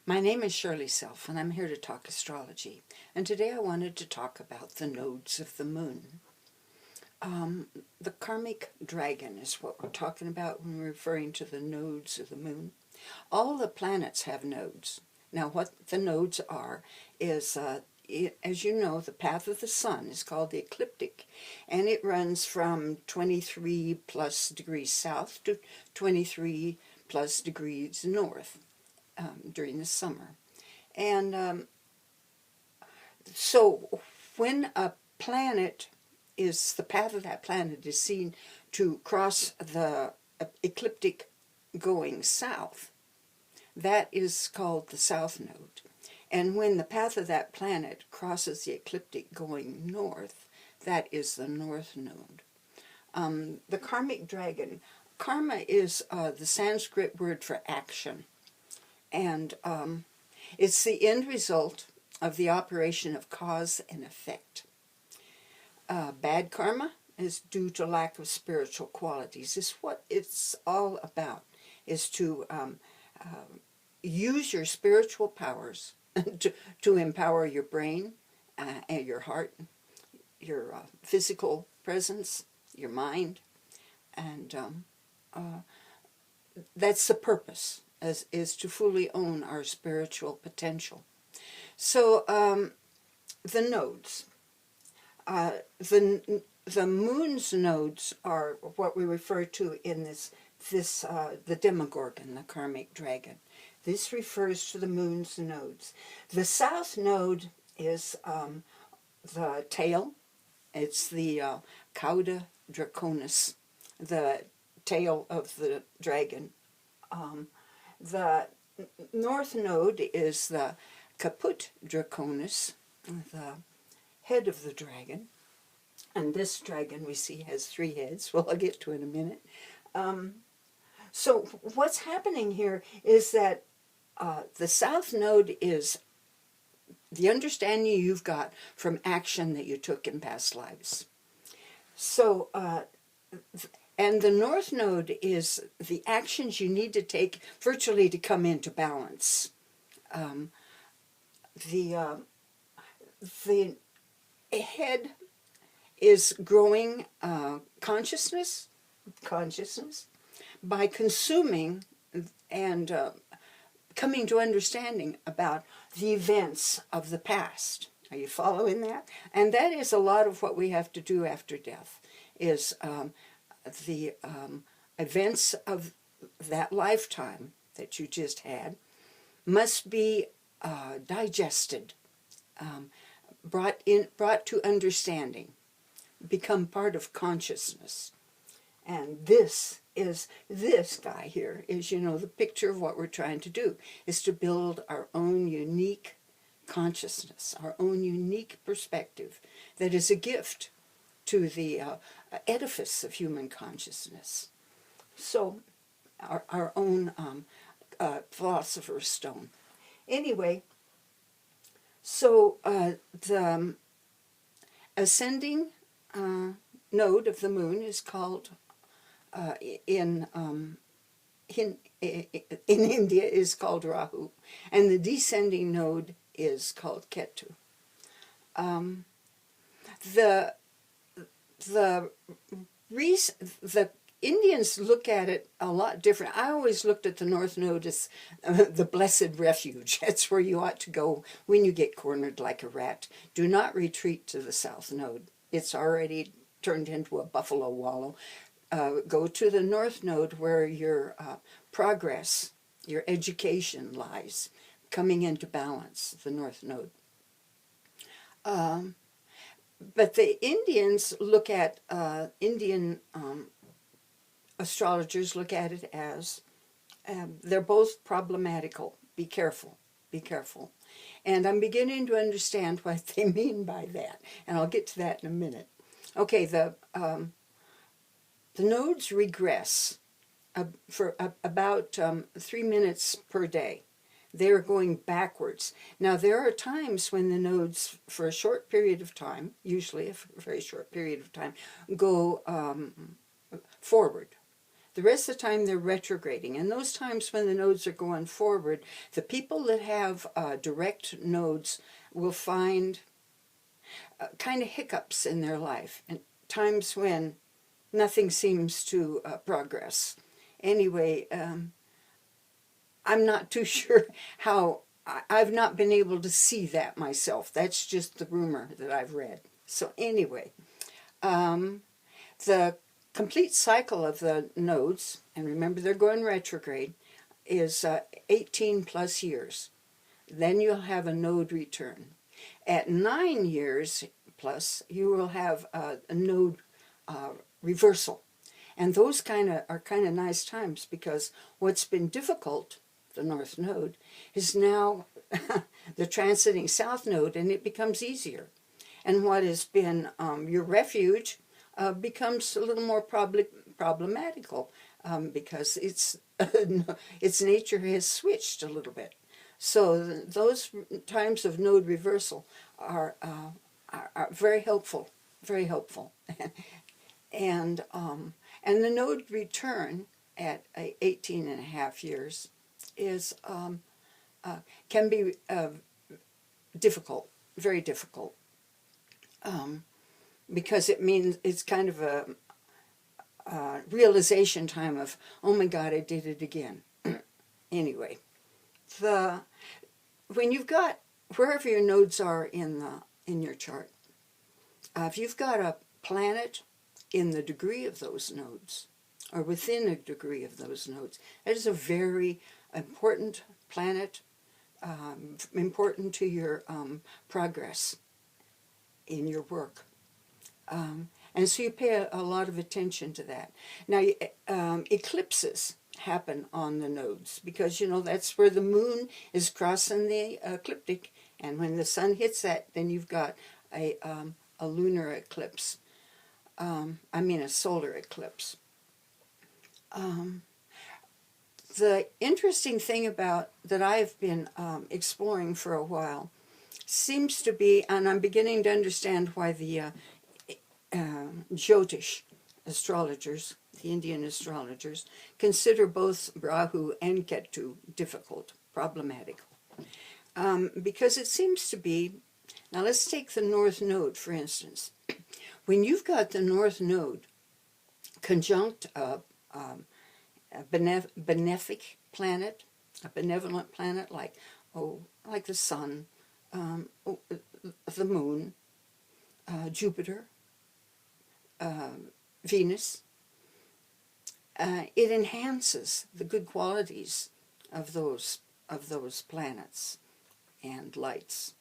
My name is Shirley Self, and I'm here to talk astrology. And today I wanted to talk about the nodes of the moon. The karmic dragon is what we're talking about when we're referring to the nodes of the moon. All the planets have nodes. Now, what the nodes are is, as you know, the path of the sun is called the ecliptic, and it runs from 23 plus degrees south to 23 plus degrees north. During the summer. And so when a planet is, the path of that planet is seen to cross the ecliptic going south, that is called the south node. And when the path of that planet crosses the ecliptic going north, that is the north node. The karmic dragon, karma is the Sanskrit word for action. And it's the end result of the operation of cause and effect. Bad karma is due to lack of spiritual qualities. It's what it's all about, is to use your spiritual powers to empower your brain and your heart, your physical presence, your mind, and that's the purpose. Is to fully own our spiritual potential. So the nodes, the moon's nodes are what we refer to in the Demogorgon, the karmic dragon. This refers to the moon's nodes. The south node is the tail. It's the cauda draconis, the tail of the dragon. The north node is the caput draconis, the head of the dragon. And this dragon we see has 3 heads. Well, I'll get to it in a minute. So what's happening here is that the south node is the understanding you've got from action that you took in past lives. So and the north node is the actions you need to take virtually to come into balance. The head is growing consciousness by consuming and coming to understanding about the events of the past. Are you following that? And that is a lot of what we have to do after death, is the events of that lifetime that you just had must be digested, brought to understanding, become part of consciousness. And this guy here is, you know, the picture of what we're trying to do, is to build our own unique consciousness, our own unique perspective that is a gift to the edifice of human consciousness. So, our own philosopher's stone. Anyway, so the ascending node of the moon is called, in India is called Rahu, and the descending node is called Ketu. The Indians look at it a lot different. I always looked at the north node as the blessed refuge. That's where you ought to go when you get cornered like a rat. Do not retreat to the south node. It's already turned into a buffalo wallow. Go to the north node where your progress, your education lies, coming into balance, the north node. But the Indians look at, Indian astrologers look at it as, they're both problematical. Be careful, be careful. And I'm beginning to understand what they mean by that, and I'll get to that in a minute. Okay, the nodes regress for about 3 minutes per day. They're going backwards. Now, there are times when the nodes, for a short period of time, usually a very short period of time, go forward. The rest of the time they're retrograding. And those times when the nodes are going forward, the people that have direct nodes will find kind of hiccups in their life, and times when nothing seems to progress. Anyway, I'm not too sure how, I've not been able to see that myself. That's just the rumor that I've read. So anyway, the complete cycle of the nodes, and remember they're going retrograde, is 18 plus years. Then you'll have a node return. At 9 years plus, you will have a node reversal. And those are kind of nice times, because what's been difficult, the North Node, is now the transiting South Node, and it becomes easier. And what has been your refuge becomes a little more problematical, because its nature has switched a little bit. So those times of node reversal are very helpful, very helpful. And the node return at 18 and a half years is can be difficult, very difficult, because it means it's kind of a realization time of, oh my God, I did it again. Anyway, when you've got, wherever your nodes are in your chart, if you've got a planet in the degree of those nodes, or within a degree of those nodes, that is a very important planet, important to your progress in your work. And so you pay a lot of attention to that. Now, eclipses happen on the nodes, because, you know, that's where the moon is crossing the ecliptic, and when the sun hits that, then you've got a lunar eclipse. A solar eclipse. The interesting thing about that I've been exploring for a while seems to be, and I'm beginning to understand why the Jyotish astrologers, the Indian astrologers, consider both Rahu and Ketu difficult, problematic. Because it seems to be, now let's take the North Node, for instance. When you've got the North Node conjunct a benefic planet, a benevolent planet like the sun, the moon, Jupiter, Venus, it enhances the good qualities of those planets and lights.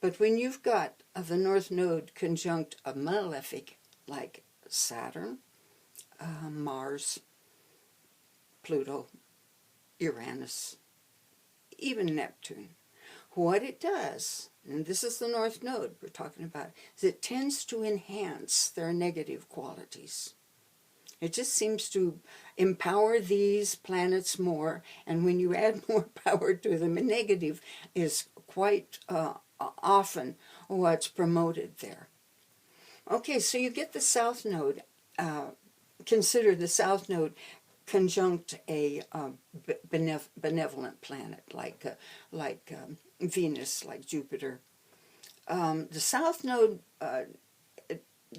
But when you've got the North Node conjunct a malefic like Saturn, Mars, Pluto, Uranus, even Neptune, what it does, and this is the North Node we're talking about, is it tends to enhance their negative qualities. It just seems to empower these planets more, and when you add more power to them, a negative is quite often what's promoted there. Okay, so you get the South Node, consider the South Node conjunct a benevolent planet like Venus, like Jupiter. The South Node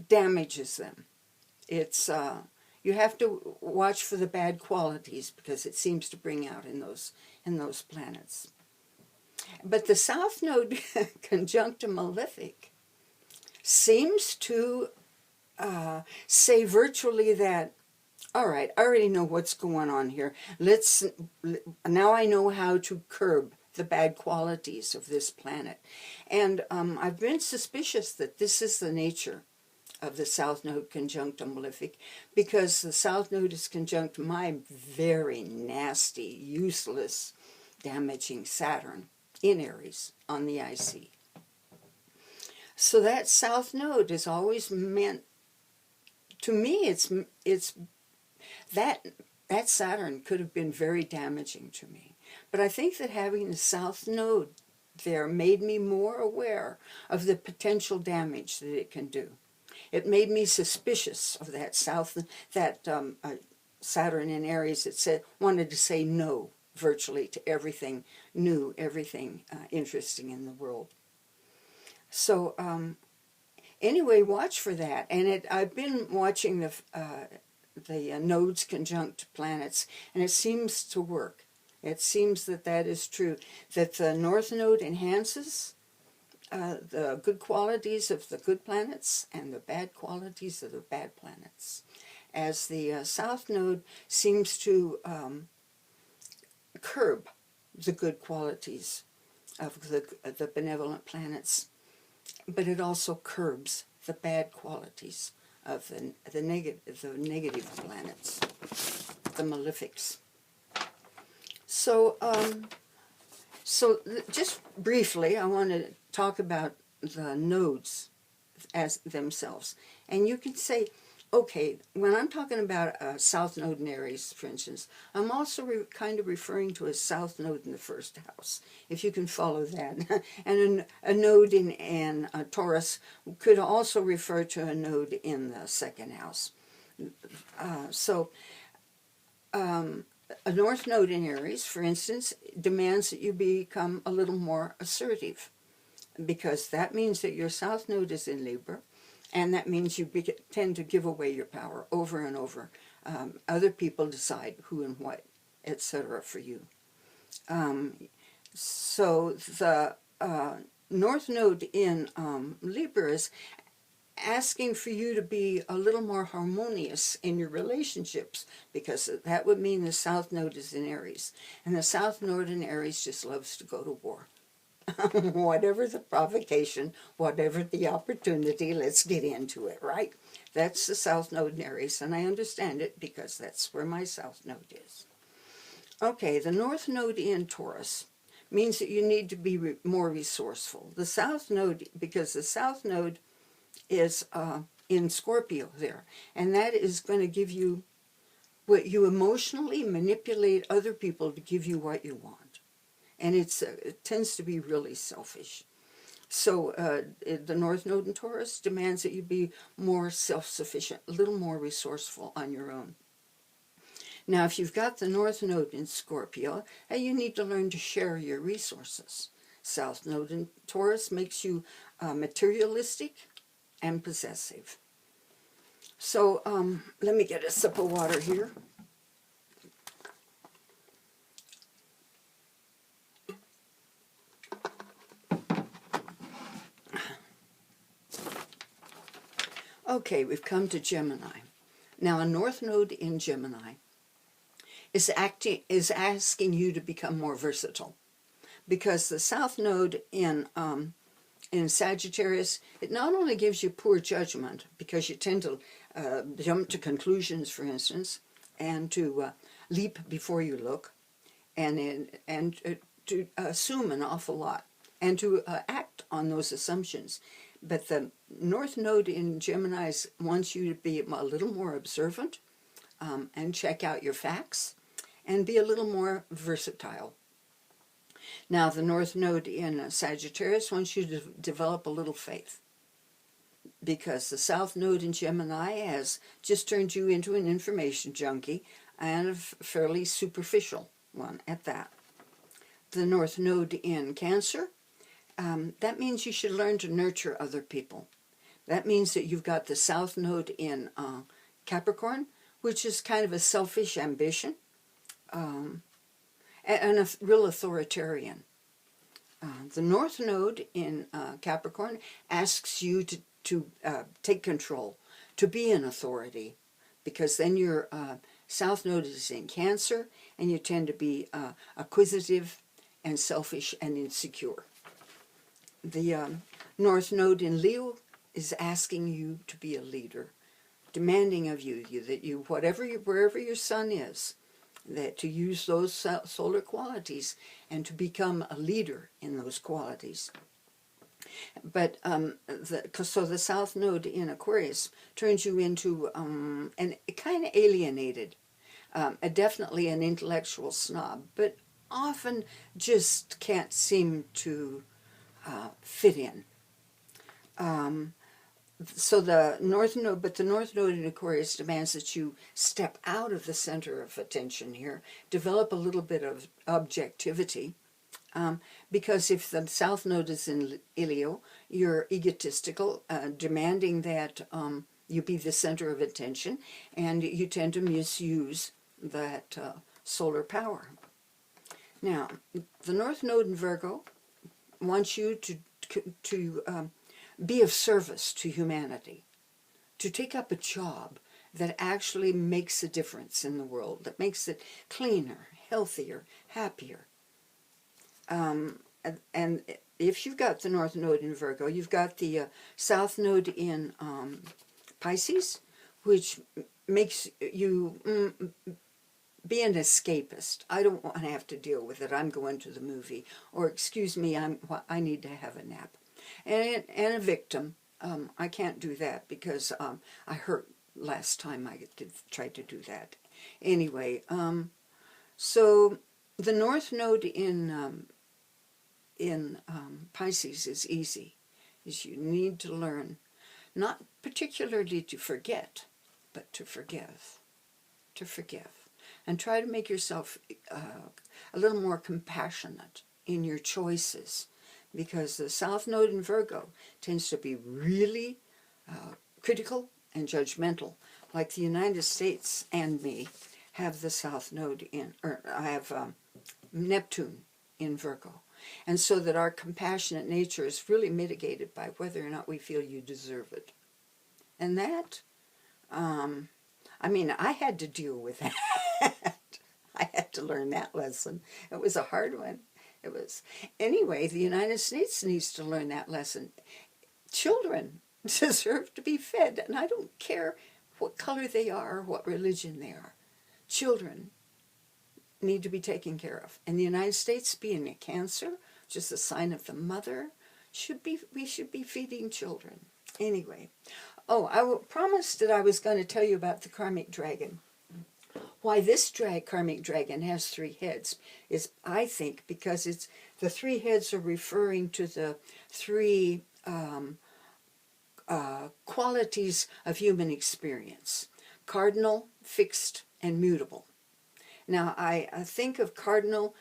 damages them. It's you have to watch for the bad qualities, because it seems to bring out in those planets. But the South Node conjunct a malefic seems to say virtually that, all right, I already know what's going on here. Now I know how to curb the bad qualities of this planet. And I've been suspicious that this is the nature of the South Node conjunct a malefic, because the South Node is conjunct my very nasty, useless, damaging Saturn in Aries on the IC. So that South Node is always meant, to me, it's that Saturn could have been very damaging to me. But I think that having the South Node there made me more aware of the potential damage that it can do. It made me suspicious of that Saturn in Aries, it said, wanted to say no virtually to everything new, everything interesting in the world. So anyway, watch for that. And I've been watching the nodes conjunct planets, and it seems to work. It seems that that is true, that the North Node enhances the good qualities of the good planets and the bad qualities of the bad planets, as the South Node seems to curb the good qualities of the benevolent planets, but it also curbs the bad qualities of the negative planets, the malefics. So, just briefly, I want to talk about the nodes as themselves. And you can say, okay, when I'm talking about a South Node in Aries, for instance, I'm also kind of referring to a South Node in the first house, if you can follow that. And a node in Taurus could also refer to a node in the second house. A North Node in Aries, for instance, demands that you become a little more assertive, because that means that your South Node is in Libra, and that means you tend to give away your power over and over. Other people decide who and what, etc. for you. So the North Node in Libra is asking for you to be a little more harmonious in your relationships, because that would mean the South Node is in Aries. And the South Node in Aries just loves to go to war. Whatever the provocation, whatever the opportunity, let's get into it, right? That's the South Node in Aries, and I understand it because that's where my South Node is. Okay, the North Node in Taurus means that you need to be more resourceful. The South Node, because the South Node is in Scorpio there, and that is going to give you what you emotionally manipulate other people to give you what you want. And it tends to be really selfish. So the North Node in Taurus demands that you be more self-sufficient, a little more resourceful on your own. Now, if you've got the North Node in Scorpio, you need to learn to share your resources. South Node in Taurus makes you materialistic and possessive. So let me get a sip of water here. Okay, we've come to Gemini. Now, a North Node in Gemini is asking you to become more versatile, because the South Node in Sagittarius, it not only gives you poor judgment, because you tend to jump to conclusions, for instance, and to leap before you look, and to assume an awful lot, and to act on those assumptions. But the North Node in Gemini wants you to be a little more observant and check out your facts and be a little more versatile. Now, the North Node in Sagittarius wants you to develop a little faith, because the South Node in Gemini has just turned you into an information junkie, and a fairly superficial one at that. The North Node in Cancer, that means you should learn to nurture other people. That means that you've got the South Node in Capricorn, which is kind of a selfish ambition, and a real authoritarian. The North Node in Capricorn asks you to take control, to be an authority, because then your South Node is in Cancer, and you tend to be acquisitive and selfish and insecure. The North Node in Leo is asking you to be a leader, demanding of you that you, wherever your sun is, that to use those solar qualities and to become a leader in those qualities. But so the South Node in Aquarius turns you into kind of alienated, definitely an intellectual snob, but often just can't seem to fit in. So the North Node, but the North Node in Aquarius demands that you step out of the center of attention here, develop a little bit of objectivity, because if the South Node is in Leo, you're egotistical, demanding that you be the center of attention, and you tend to misuse that solar power. Now, the North Node in Virgo wants you to be of service to humanity, to take up a job that actually makes a difference in the world, that makes it cleaner, healthier, happier. And if you've got the North Node in Virgo, you've got the South Node in Pisces, which makes you be an escapist. I don't want to have to deal with it. I'm going to the movie. Or, excuse me, I need to have a nap. And a victim. I can't do that because I hurt last time I tried to do that. Anyway, so the North Node in Pisces is easy. Is you need to learn, not particularly to forget, but to forgive. To forgive. And try to make yourself a little more compassionate in your choices, because the South Node in Virgo tends to be really critical and judgmental, like the United States and me have the South Node in, or I have Neptune in Virgo. And so that our compassionate nature is really mitigated by whether or not we feel you deserve it. And that, I mean, I had to deal with that. I had to learn that lesson. It was a hard one. It was. Anyway, the United States needs to learn that lesson. Children deserve to be fed, and I don't care what color they are or what religion they are. Children need to be taken care of. And the United States, being a Cancer, which is a sign of the mother, we should be feeding children. Anyway, oh, I promised that I was going to tell you about the karmic dragon. Why this karmic dragon has 3 heads is, I think, because the 3 heads are referring to the 3 qualities of human experience: cardinal, fixed, and mutable. Now, I think of cardinal,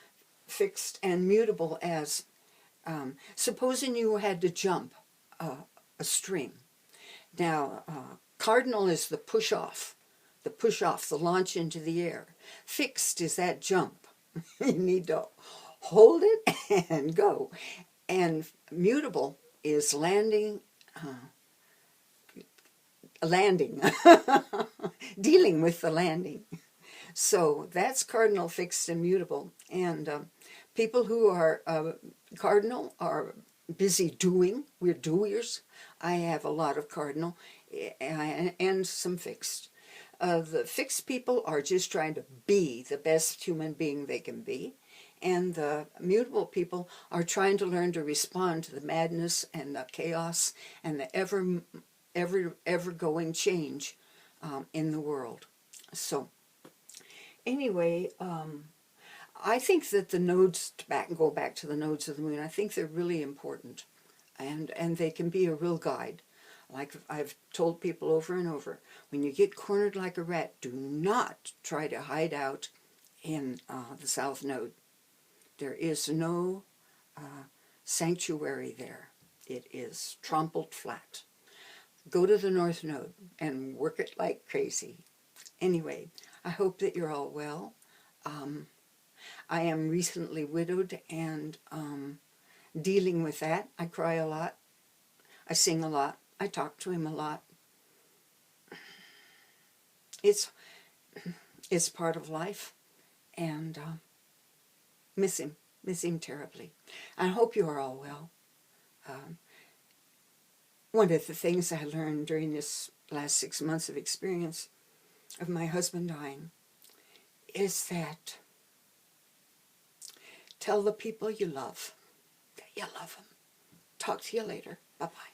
fixed, and mutable as, supposing you had to jump a string. Now, cardinal is the push-off, the launch into the air. Fixed is that jump. You need to hold it and go. And mutable is landing, dealing with the landing. So that's cardinal, fixed, and mutable. And people who are cardinal are busy doing. We're doers. I have a lot of cardinal and some fixed. The fixed people are just trying to be the best human being they can be. And the mutable people are trying to learn to respond to the madness and the chaos and the ever-going change in the world. So anyway, I think that the nodes, go back to the nodes of the moon, I think they're really important. And they can be a real guide. Like I've told people over and over, when you get cornered like a rat, do not try to hide out in the South Node. There is no sanctuary there. It is trampled flat. Go to the North Node and work it like crazy. Anyway, I hope that you're all well. I am recently widowed and dealing with that. I cry a lot. I sing a lot. I talk to him a lot. It's part of life, and miss him terribly. I hope you are all well. One of the things I learned during this last 6 months of experience of my husband dying is that tell the people you love that you love them. Talk to you later. Bye-bye.